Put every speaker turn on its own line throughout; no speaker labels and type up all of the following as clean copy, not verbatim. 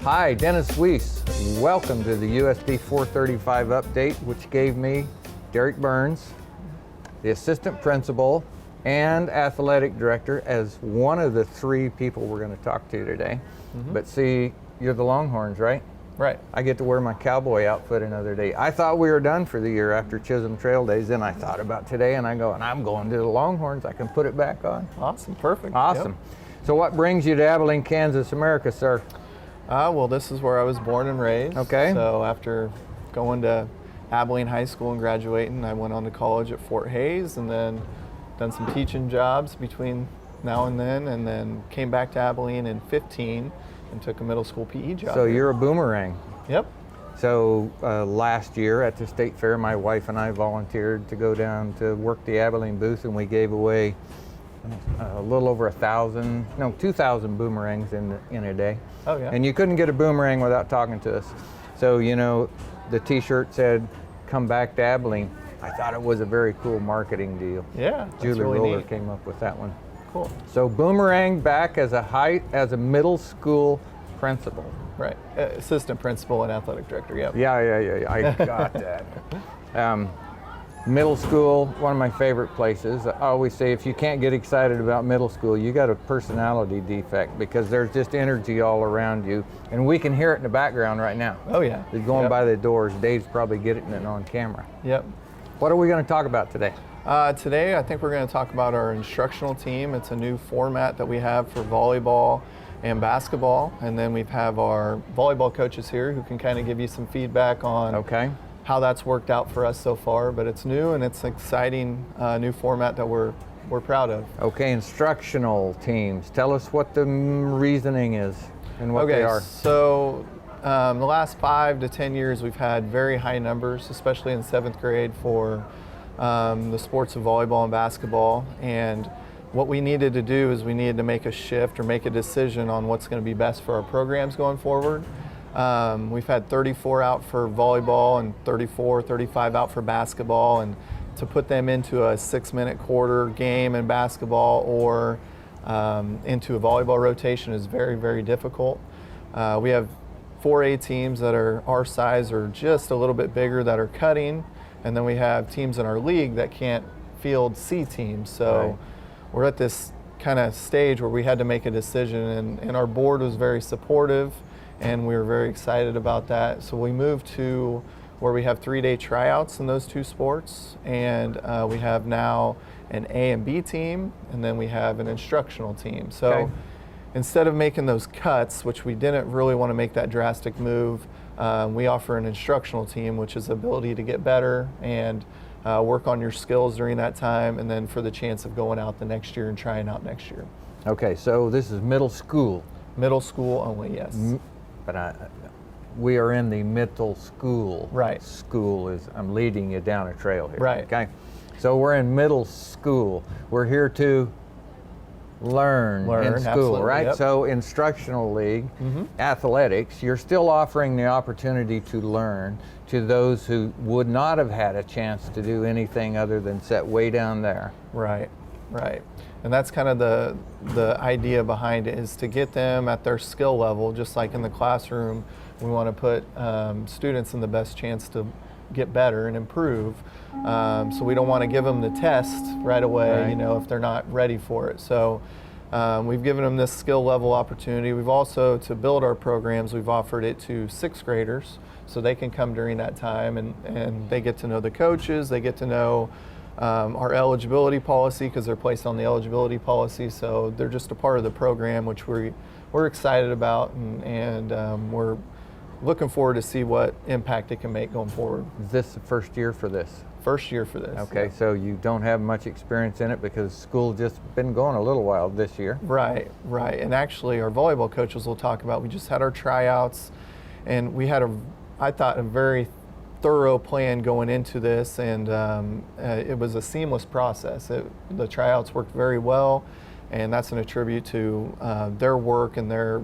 Hi, Dennis Weiss. Welcome to the USD 435 update, which gave me Derek Burns, the assistant principal and athletic director, as one of the three people we're going to talk to today. But see, you're the Longhorns, right?
Right.
I get to wear my cowboy outfit another day. I thought we were done for the year after Chisholm Trail Days. Then I thought about today and I'm going to the Longhorns. I can put it back on.
Awesome. Perfect.
Awesome.
Yep.
So what brings you to Abilene, Kansas, America, sir?
Well, this is where I was born and raised.
Okay.
So after going to Abilene High School and graduating, I went on to college at Fort Hays and then done some teaching jobs between now and then came back to Abilene in 15 and took a middle school PE job.
So you're a boomerang.
Yep.
So last year at the State Fair, my wife and I volunteered to go down to work the Abilene booth, and we gave away a little over 2,000 boomerangs in a day.
Oh, yeah.
And you couldn't get a boomerang without talking to us. So, you know, the t-shirt said, "Come back to Abilene." I thought it was a very cool marketing deal.
Yeah, that's
Julie
really
Roller
neat.
came up with that one.
Cool.
So boomerang back as a middle school principal.
Right. Assistant principal and athletic director. Yep.
Yeah. I got that. Middle school, one of my favorite places. I always say if you can't get excited about middle school, you got a personality defect, because there's just energy all around you. And we can hear it in the background right now.
Oh, yeah.
They're going
Yep.
by the doors. Dave's probably getting it on camera.
Yep.
What are we going to talk about today?
Today, I think we're going to talk about our instructional team. It's a new format that we have for volleyball and basketball. And then we have our volleyball coaches here who can kind of give you some feedback on
Okay.
how that's worked out for us so far. But it's new and it's an exciting new format that we're proud of.
Okay, instructional teams. Tell us what the reasoning is and what they are.
So the last 5 to 10 years, we've had very high numbers, especially in 7th grade for the sports of volleyball and basketball. And what we needed to do is we needed to make a shift or make a decision on what's going to be best for our programs going forward. We've had 34 out for volleyball and 35 out for basketball, and to put them into a 6-minute quarter game in basketball or into a volleyball rotation is very, very difficult. We have 4A teams that are our size or just a little bit bigger that are cutting, and then we have teams in our league that can't field C teams. So
Right.
We're at this kind of stage where we had to make a decision, and our board was very supportive, and we were very excited about that. So we moved to where we have 3-day tryouts in those two sports, and we have now an A and B team, and then we have an instructional team. So
Okay.
instead of making those cuts, which we didn't really want to make that drastic move, we offer an instructional team, which is the ability to get better and work on your skills during that time, and then for the chance of going out the next year and trying out next year.
Okay, so this is middle school.
Middle school only, yes.
But we are in the middle school.
Right.
School is, I'm leading you down a trail here.
Right.
Okay. So we're in middle school. We're here to learn in school,
absolutely,
right?
yep.
So instructional league, athletics, you're still offering the opportunity to learn to those who would not have had a chance to do anything other than sit way down there.
Right, right. And that's kind of the idea behind it, is to get them at their skill level. Just like in the classroom, we want to put students in the best chance to get better and improve. So we don't want to give them the test right away,
Right.
you know, if they're not ready for it. So we've given them this skill level opportunity. We've also, to build our programs, we've offered it to 6th graders, so they can come during that time, and they get to know the coaches, they get to know our eligibility policy, because they're placed on the eligibility policy. So they're just a part of the program, which we're excited about, and we're looking forward to see what impact it can make going forward.
Is this the first year for this?
First year for this.
Okay, so you don't have much experience in it because school just been going a little while this year.
Right, right. And actually our volleyball coaches will talk about, we just had our tryouts, and we had I thought, a very thorough plan going into this, and it was a seamless process. The tryouts worked very well, and that's an attribute to their work and their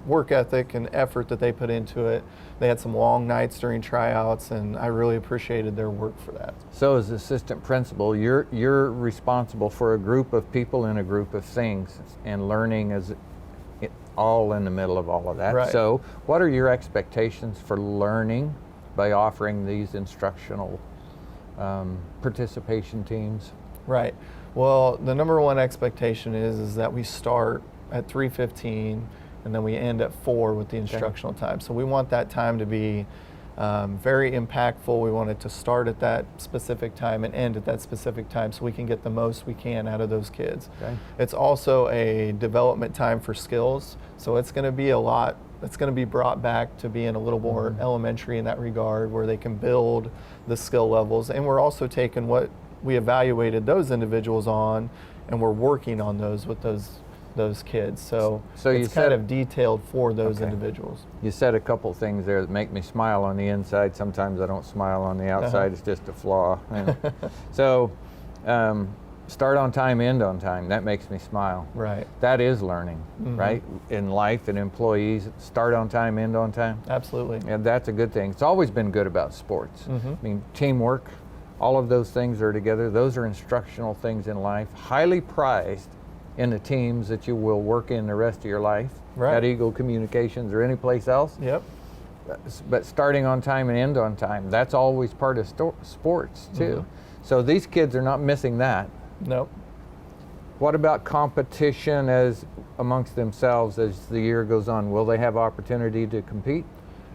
work ethic and effort that they put into it. They had some long nights during tryouts, and I really appreciated their work for that.
So as assistant principal, you're responsible for a group of people and a group of things, and learning is all in the middle of all of that.
Right.
So what are your expectations for learning by offering these instructional participation teams?
Right. Well, the number one expectation is that we start at 3:15 and then we end at 4 with the instructional time. So we want that time to be very impactful. We want it to start at that specific time and end at that specific time so we can get the most we can out of those kids.
Okay.
It's also a development time for skills. So it's going to be it's going to be brought back to being a little more elementary in that regard, where they can build the skill levels. And we're also taking what we evaluated those individuals on, and we're working on those with those kids. So it's kind of detailed for those individuals.
You said a couple things there that make me smile on the inside. Sometimes I don't smile on the outside. It's just a flaw. So start on time, end on time. That makes me smile.
Right.
That is learning, right? In life and employees, start on time, end on time.
Absolutely.
And that's a good thing. It's always been good about sports. I mean, teamwork, all of those things are together. Those are instructional things in life, highly prized in the teams that you will work in the rest of your life, at Eagle Communications or any place else.
Yep.
But starting on time and end on time, that's always part of sports too. So these kids are not missing that.
Nope.
What about competition as amongst themselves as the year goes on? Will they have opportunity to compete?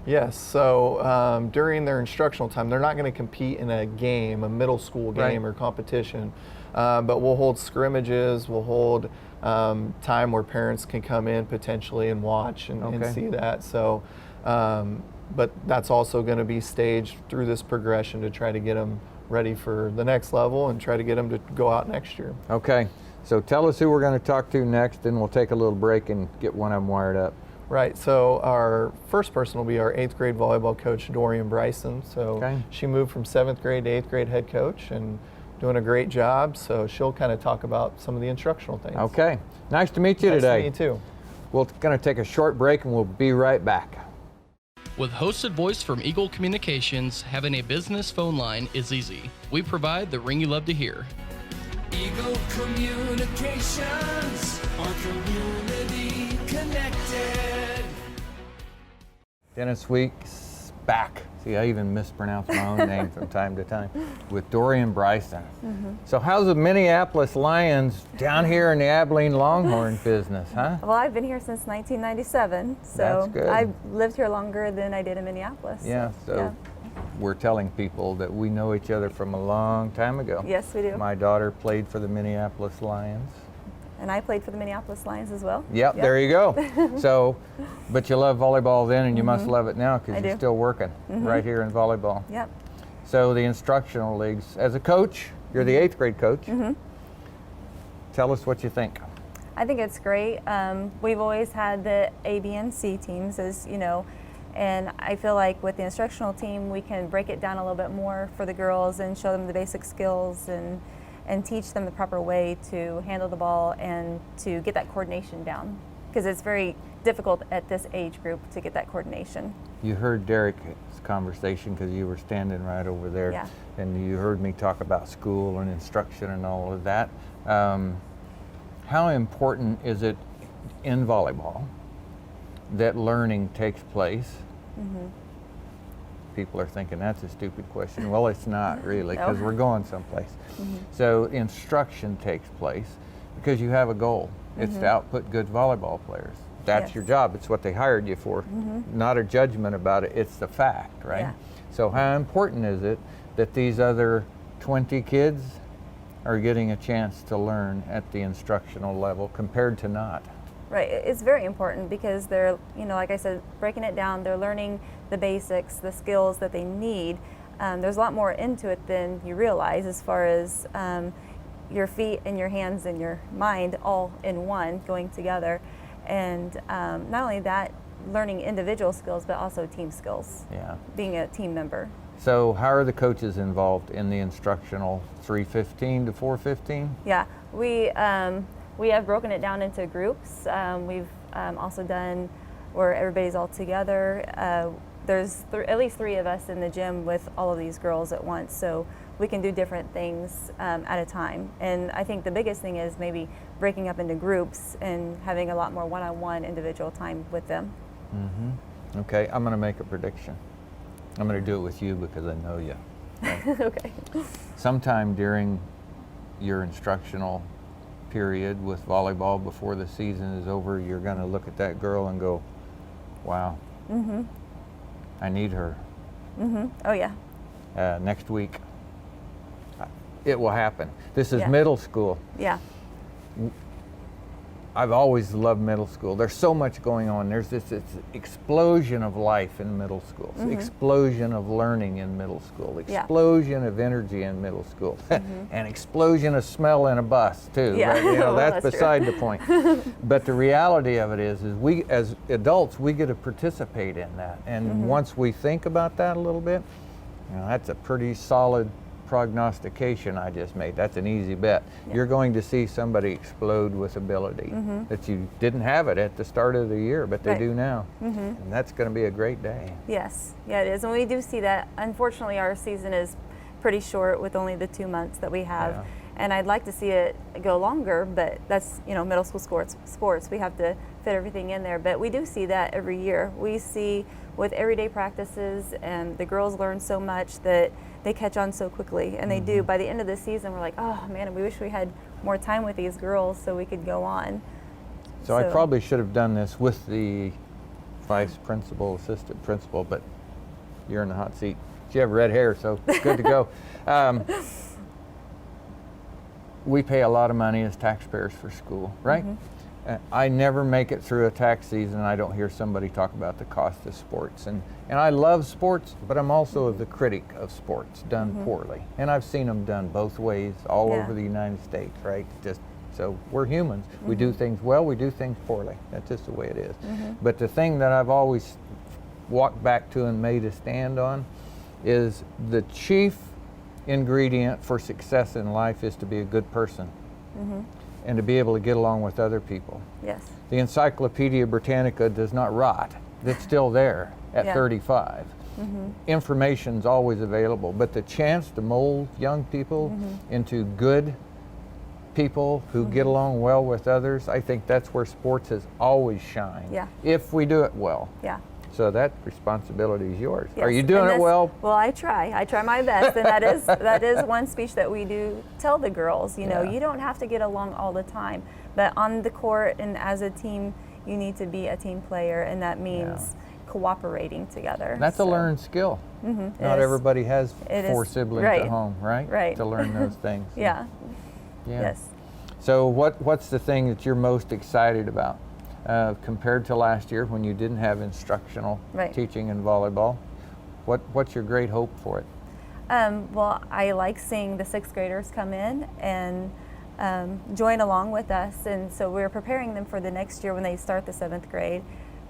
Yes, so during their instructional time, they're not going to compete in a game, a middle school game or competition, but we'll hold scrimmages, we'll hold time where parents can come in potentially and watch and see that. So, but that's also going to be staged through this progression to try to get them ready for the next level and try to get them to go out next year.
Okay, so tell us who we're going to talk to next, and we'll take a little break and get one of them wired up.
Right, so our first person will be our 8th grade volleyball coach, Dorian Bryson. So she moved from 7th grade to 8th grade head coach and doing a great job. So she'll kind of talk about some of the instructional things. Okay,
nice to meet you today.
Nice to meet you too.
We're going to take a short break and we'll be right back.
With hosted voice from Eagle Communications, having a business phone line is easy. We provide the ring you love to hear.
Eagle Communications, our community connected.
Dennis Weeks back. See, I even mispronounce my own name from time to time, with Dorian Bryson. So how's the Minneapolis Lions down here in the Abilene Longhorn business, huh?
Well, I've been here since 1997, so
That's good.
I've lived here longer than I did in Minneapolis.
Yeah, so we're telling people that we know each other from a long time ago.
Yes, we do.
My daughter played for the Minneapolis Lions.
And I played for the Minneapolis Lions as well.
Yep. There you go. So, but you love volleyball then, and you must love it now because you're still working right here in volleyball.
Yep.
So the instructional leagues, as a coach, you're the 8th grade coach. Tell us what you think.
I think it's great. We've always had the A, B, and C teams, as you know, and I feel like with the instructional team, we can break it down a little bit more for the girls and show them the basic skills and teach them the proper way to handle the ball and to get that coordination down, because it's very difficult at this age group to get that coordination.
You heard Derek's conversation because you were standing right over there, and you heard me talk about school and instruction and all of that. How important is it in volleyball that learning takes place? People are thinking that's a stupid question. Well, it's not really, because we're going someplace. So instruction takes place because you have a goal. It's to output good volleyball players. That's your job. It's what they hired you for. Not a judgment about it. It's the fact, right? So how important is it that these other 20 kids are getting a chance to learn at the instructional level compared to not?
Right, it's very important because they're, you know, like I said, breaking it down, they're learning the basics, the skills that they need. There's a lot more into it than you realize, as far as your feet and your hands and your mind all in one, going together. And not only that, learning individual skills, but also team skills, being a team member.
So how are the coaches involved in the instructional 3:15 to 4:15?
Yeah, we have broken it down into groups. We've also done where everybody's all together. There's at least 3 of us in the gym with all of these girls at once, so we can do different things at a time. And I think the biggest thing is maybe breaking up into groups and having a lot more one-on-one individual time with them.
Okay, I'm going to make a prediction. I'm going to do it with you because I know you.
Okay.
Sometime during your instructional period with volleyball before the season is over, you're going to look at that girl and go, wow, I need her.
Oh yeah.
Next week. It will happen. This is
Yeah.
middle school.
Yeah.
I've always loved middle school. There's so much going on. There's this explosion of life in middle school, explosion of learning in middle school, explosion of energy in middle school, and explosion of smell in a bus too.
Yeah.
But, you know, that's
That's
beside the point. But the reality of it is we as adults, we get to participate in that. And once we think about that a little bit, you know, that's a pretty solid prognostication I just made. That's an easy bet.
Yeah.
You're going to see somebody explode with ability that you didn't have it at the start of the year, but they
Right.
do now. And that's going to be a great day.
Yes, yeah, it is, and we do see that. Unfortunately, our season is pretty short with only the 2 months that we have,
Yeah.
and I'd like to see it go longer. But that's, you know, middle school sports. We have to fit everything in there. But we do see that every year. We see with everyday practices, and the girls learn so much that they catch on so quickly, and they do. By the end of the season, we're like, oh man, we wish we had more time with these girls so we could go on.
So I probably should have done this with the vice principal, assistant principal, but you're in the hot seat. You have red hair, so good to go. We pay a lot of money as taxpayers for school, right? I never make it through a tax season and I don't hear somebody talk about the cost of sports. And I love sports, but I'm also the critic of sports done poorly. And I've seen them done both ways all over the United States, right? Just so we're humans. We do things well, we do things poorly. That's just the way it is. But the thing that I've always walked back to and made a stand on is the chief ingredient for success in life is to be a good person. And to be able to get along with other people.
Yes.
The Encyclopedia Britannica does not rot. It's still there at 35. Information's always available, but the chance to mold young people into good people who get along well with others, I think that's where sports has always shined.
Yeah.
If we do it well.
Yeah.
So that responsibility is yours.
Yes,
Are you doing
and
it
this-
well?
Well, I try my best, and that is one speech that we do tell the girls. You know,
Yeah.
you don't have to get along all the time, but on the court and as a team, you need to be a team player, and that means cooperating together.
That's a
So,
learned skill.
it
Not
is.
everybody has
It
4
is.
siblings
Right.
at home, right?
Right.
To learn those things.
Yeah.
Yeah.
Yes.
So what's the thing that you're most excited about compared to last year when you didn't have instructional
Right.
teaching in volleyball? What's your great hope for it?
Well, I like seeing the 6th graders come in and join along with us, and so we're preparing them for the next year when they start the 7th grade,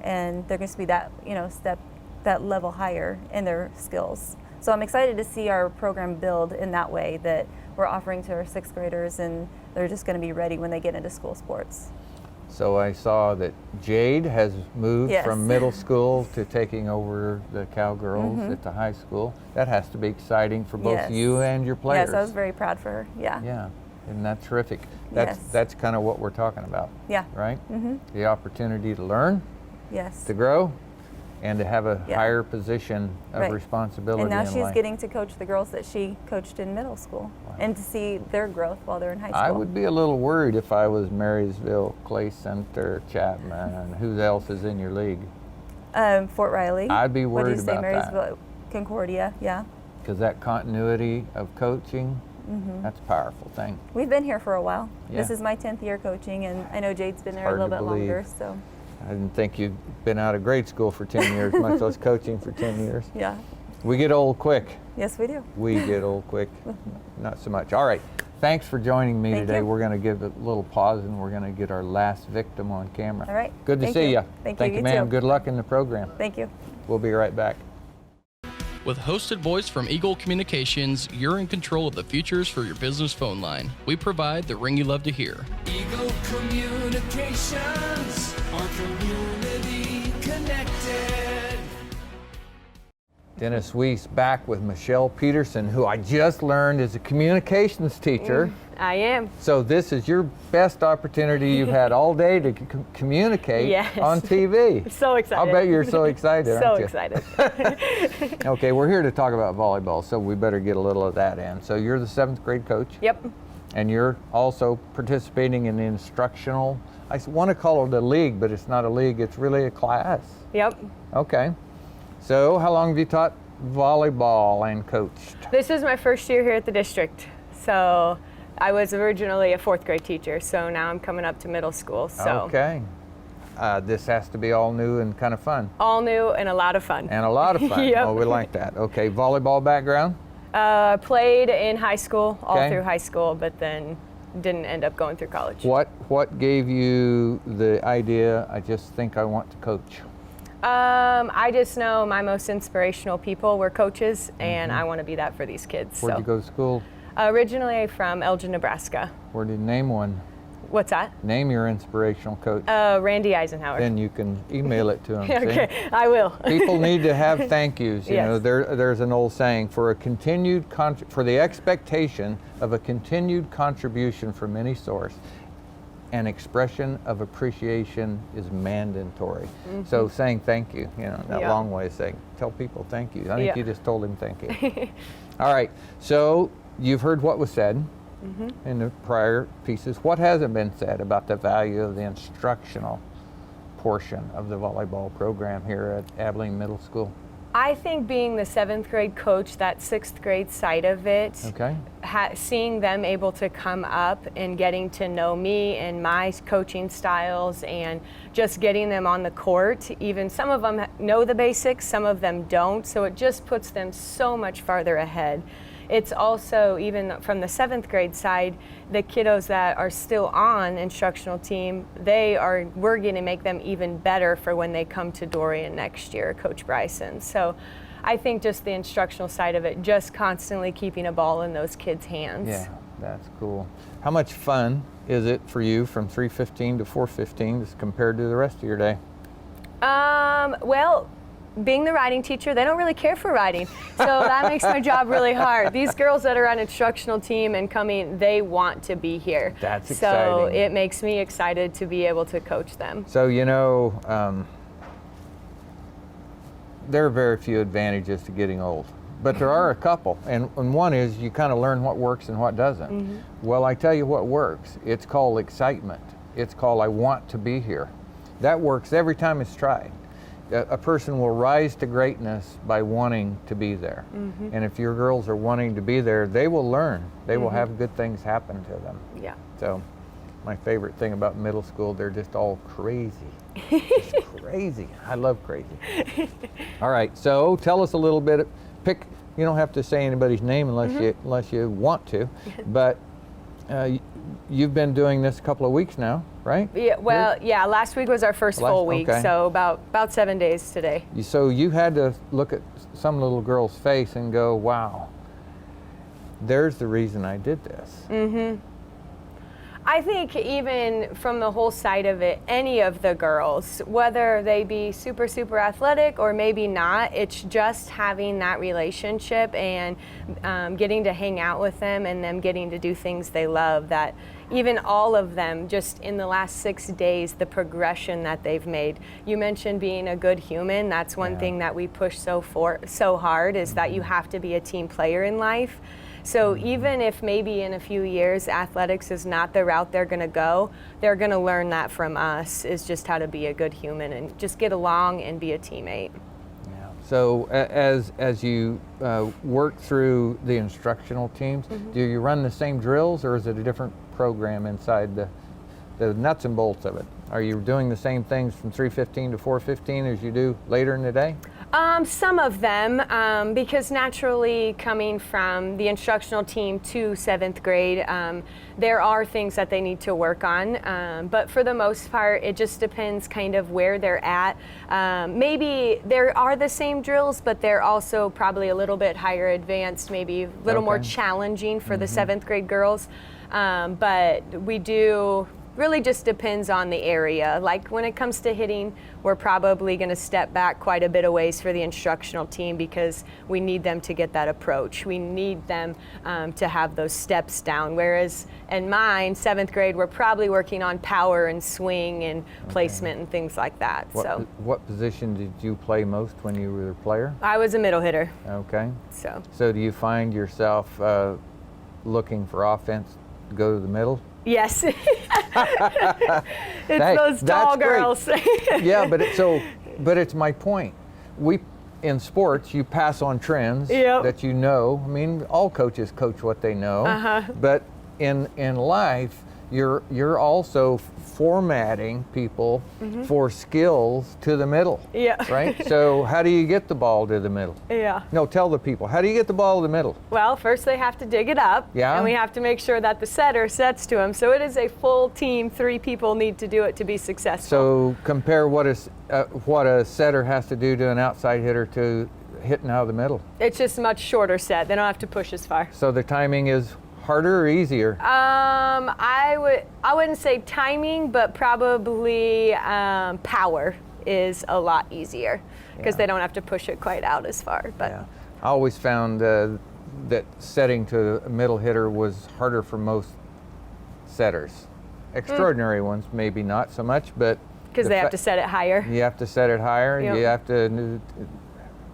and they're going to be that, you know, that level higher in their skills. So I'm excited to see our program build in that way, that we're offering to our 6th graders, and they're just going to be ready when they get into school sports.
So I saw that Jade has moved
Yes.
from middle school to taking over the Cowgirls at the high school. That has to be exciting for both
Yes.
you and your players.
Yes, I was very proud for her. Yeah.
Yeah, and that's terrific.
Yes.
That's kind of what we're talking about,
Yeah.
right? The opportunity to learn,
Yes.
to grow, and to have a
Yeah.
higher position of
Right.
responsibility
And now
in
she's
life.
getting to coach the girls that she coached in middle school, and to see their growth while they're in high school.
I would be a little worried if I was Marysville, Clay Center, Chapman. Who else is in your league?
Fort Riley.
I'd be
What
worried
did you say,
about that.
Marysville, Concordia? Yeah.
Because that continuity of coaching, that's a powerful thing.
We've been here for a while. This
Yeah.
is my 10th year coaching, and I know Jade's been there a
hard
little
to
bit longer.
believe.
So,
I didn't think you'd been out of grade school for 10 years, much less coaching for 10 years.
yeah.
We get old quick.
Yes, we do.
We get old quick. Not so much. All right. Thanks for joining me
Thank
today.
you.
We're going to give a little pause and we're going to get our last victim on camera.
All right.
Good to
Thank
see
you.
you.
Thank you. You
ma'am.
too.
Good luck in the program.
Thank you.
We'll be right back.
With Hosted Voice from Eagle Communications, you're in control of the futures for your business phone line. We provide the ring you love to hear.
Eagle Communications, our community connected.
Dennis Weiss back with Michelle Peterson, who I just learned is a communications teacher.
I am.
So this is your best opportunity you've had all day to communicate
Yes.
on TV.
So excited.
I'll bet you're so excited,
So
aren't you?
excited.
Okay, we're here to talk about volleyball, so we better get a little of that in. So you're the 7th grade coach,
Yep.
and you're also participating in the instructional, I want to call it a league, but it's not a league, it's really a class.
Yep.
Okay. So how long have you taught volleyball and coached?
This is my first year here at the district. So I was originally a 4th grade teacher, so now I'm coming up to middle school. So
Okay. This has to be all new and kind of fun.
all new and a lot of fun.
And a lot of fun.
Yep.
Oh, we like that. Okay, volleyball background?
Played in high school, all
Okay.
through high school, but then didn't end up going through college.
What gave you the idea, I just think I want to coach?
I just know my most inspirational people were coaches, and I want to be that for these kids.
Where'd
so.
you go to school?
Originally from Elgin, Nebraska.
Where did you name one?
What's that?
Name your inspirational coach.
Randy Eisenhower.
Then you can email it to him.
Okay, I will.
People need to have thank yous. You
Yes.
know, there's an old saying, for the expectation of a continued contribution from any source, an expression of appreciation is mandatory. So saying thank you, that
Yeah.
long way of saying, tell people thank you. I think
Yeah.
you just told him thank you. All right, so you've heard what was said in the prior pieces. What hasn't been said about the value of the instructional portion of the volleyball program here at Abilene Middle School?
I think being the 7th grade coach, that 6th grade side of it,
Okay.
seeing them able to come up and getting to know me and my coaching styles and just getting them on the court. Even some of them know the basics, some of them don't, so it just puts them so much farther ahead. It's also, even from the 7th grade side, the kiddos that are still on instructional team, we're going to make them even better for when they come to Dorian next year, Coach Bryson. So I think just the instructional side of it, just constantly keeping a ball in those kids' hands.
Yeah, that's cool. How much fun is it for you from 3:15 to 4:15 as compared to the rest of your day?
Well, being the riding teacher, they don't really care for riding. So that makes my job really hard. These girls that are on instructional team and coming, they want to be here.
That's
So
exciting.
it makes me excited to be able to coach them.
So, there are very few advantages to getting old, but there are a couple. And one is you kind of learn what works and what doesn't. Well, I tell you what works. It's called excitement. It's called I want to be here. That works every time it's tried. A person will rise to greatness by wanting to be there. And if your girls are wanting to be there, they will learn. They will have good things happen to them.
Yeah.
So my favorite thing about middle school, they're just all crazy. Just crazy. I love crazy. All right, so tell us a little bit, you don't have to say anybody's name unless you want to, but you've been doing this a couple of weeks now, right?
Yeah, well, yeah, last week was our first full week,
okay.
so about 7 days today.
So you had to look at some little girl's face and go, wow, there's the reason I did this.
I think even from the whole side of it, any of the girls, whether they be super, super athletic or maybe not, it's just having that relationship and getting to hang out with them and them getting to do things they love, that even all of them, just in the last 6 days, the progression that they've made. You mentioned being a good human. That's one thing that we push so hard, is that you have to be a team player in life. So even if maybe in a few years athletics is not the route they're going to go, they're going to learn that from us, is just how to be a good human and just get along and be a teammate.
Yeah. So as you work through the instructional teams, do you run the same drills, or is it a different program inside the nuts and bolts of it? Are you doing the same things from 3:15 to 4:15 as you do later in the day?
Some of them, because naturally coming from the instructional team to 7th grade, there are things that they need to work on. But for the most part, it just depends kind of where they're at. Maybe there are the same drills, but they're also probably a little bit higher advanced, maybe a little more challenging for the 7th grade girls. But we do really just depends on the area. Like when it comes to hitting, we're probably going to step back quite a bit of ways for the instructional team because we need them to get that approach. We need them to have those steps down. Whereas in mine, 7th grade, we're probably working on power and swing and placement and things like that.
What position did you play most when you were a player?
I was a middle hitter.
Okay.
So
do you find yourself looking for offense to go to the middle?
yes. It's
Hey,
those tall
that's great.
girls.
Yeah, but it's my point. In sports, you pass on trends
Yep.
that you know. I mean, all coaches coach what they know. But in life, you're also formatting people for skills to the middle.
Yeah.
Right? So how do you get the ball to the middle?
Yeah.
No, tell the people. How do you get the ball to the middle?
Well, first they have to dig it up,
Yeah.
and we have to make sure that the setter sets to them. So it is a full team. 3 people need to do it to be successful.
So compare what a setter has to do to an outside hitter to hitting out of the middle.
It's just a much shorter set. They don't have to push as far.
So the timing is harder or easier?
I wouldn't say timing, but probably power is a lot easier because
Yeah.
they don't have to push it quite out as far. But
Yeah. I always found that setting to a middle hitter was harder for most setters. Extraordinary ones, maybe not so much, but
because they have to set it higher.
you have to set it higher.
Yep.
You have to.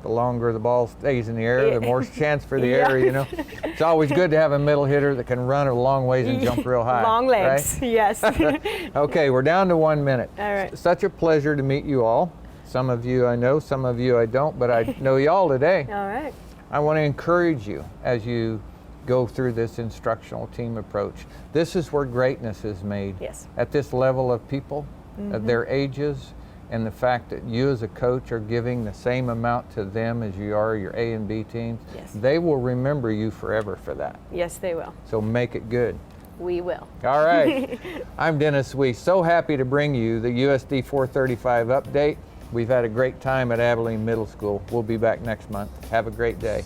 The longer the ball stays in the air, the more chance for the
Yeah.
air. You know, it's always good to have a middle hitter that can run a long ways and jump real high.
Long legs,
right?
yes.
Okay, we're down to 1 minute.
All right.
Such a pleasure to meet you all. Some of you I know, some of you I don't, but I know you all today.
All right.
I want to encourage you as you go through this instructional team approach. This is where greatness is made.
Yes.
At this level of people, at their ages, and the fact that you as a coach are giving the same amount to them as you are your A and B teams,
Yes.
they will remember you forever for that.
Yes, they will.
So make it good.
We will.
All right. I'm Dennis Weiss. So happy to bring you the USD 435 update. We've had a great time at Abilene Middle School. We'll be back next month. Have a great day.